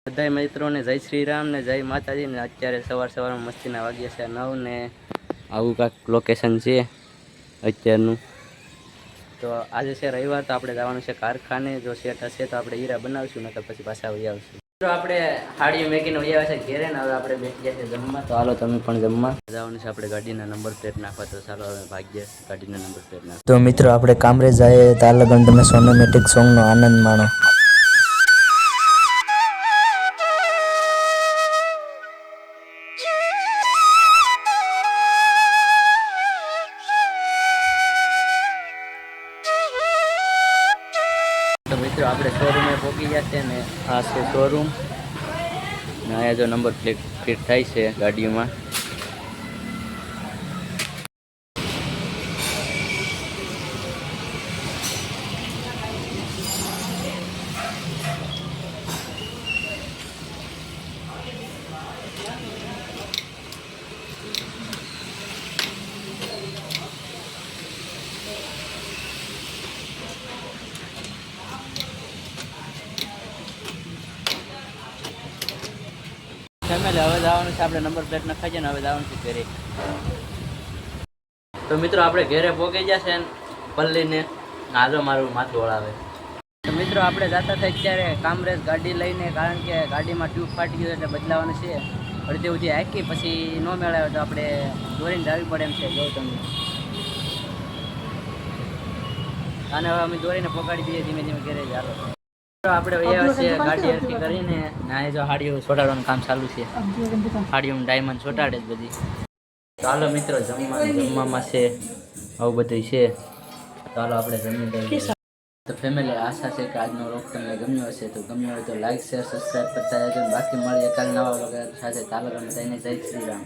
બધા મિત્રોને જય શ્રી રામ ને જય માતાજી ને અત્યારે સવારમાં મસ્તીના વાગ્યા છે 9 ને આવું કાંક લોકેશન છે અત્યારનું. તો આજે છે રવિવાર, તો આપણે જવાનું છે કારખાને. જો સેટ હશે તો આપણે હીરા બનાવશું, નકર પછી પાછા આવી આવશું. તો આપણે હાડીઓ મેકીને વહી આવ્યા છે ઘેરે ને હવે આપણે બેસી ગયા છે જમવા. તો હાલો તમે પણ જમવા. જવાનું છે આપણે ગાડીના નંબર પ્લેટ નાખવા. તો ચાલો હવે ભાગ્ય ગાડીના નંબર પ્લેટ નાખવા. તો મિત્રો આપણે કામરેજ જાય તાર લગન તમે સોનેમેટિક સોંગનો આનંદ માણો. તો મિત્રો આપણે શોરૂમે પહોંચી ગયા છે ને આ છે શોરૂમ ને અહીંયા જો નંબર પ્લેટ ફિટ થાય છે ગાડીઓમાં. ફેમિલી હવે જવાનું છે આપણે નંબર પ્લેટ નખાઈ જાય ને હવે જવાનું છે ઘરે. તો મિત્રો આપણે ઘરે પહોંચી ગયા છે પલ્લીને. આજો મારું માથું વળાવે. તો મિત્રો આપણે જતા હતા અત્યારે કામરેજ ગાડી લઈને, કારણ કે ગાડીમાં ટ્યુબ ફાટી ગયું એટલે બદલાવાનું છે. અડધી ઉધી હાકી પછી ન મેળાવે તો આપણે દોરીને જાવી પડે એમ છે. જો તમને અને હવે અમે દોરીને પકડી દઈએ ધીમે ધીમે ઘરે જ. હાલો આપણે અહીંયા છે ગાડી હરકી કરીને ના જો હાડીઓ છોટાડવાનું કામ ચાલુ છે. હાડીઓમાં ડાયમંડ છોટાડે જ બધી. ચાલો મિત્રો જમવામાં છે આવું બધું છે. ચાલો આપણે જમી લઈએ. તો ફેમિલી આશા છે કે આજનો વ્લોગ તમને ગમ્યો હશે. તો ગમ્યો હોય તો લાઈક શેર સબસ્ક્રાઈબ કરતા રહેજો. બાકી મળીએ કાલે નવા વ્લોગ સાથે. ચાલો તમે જઈને જય શ્રી રામ.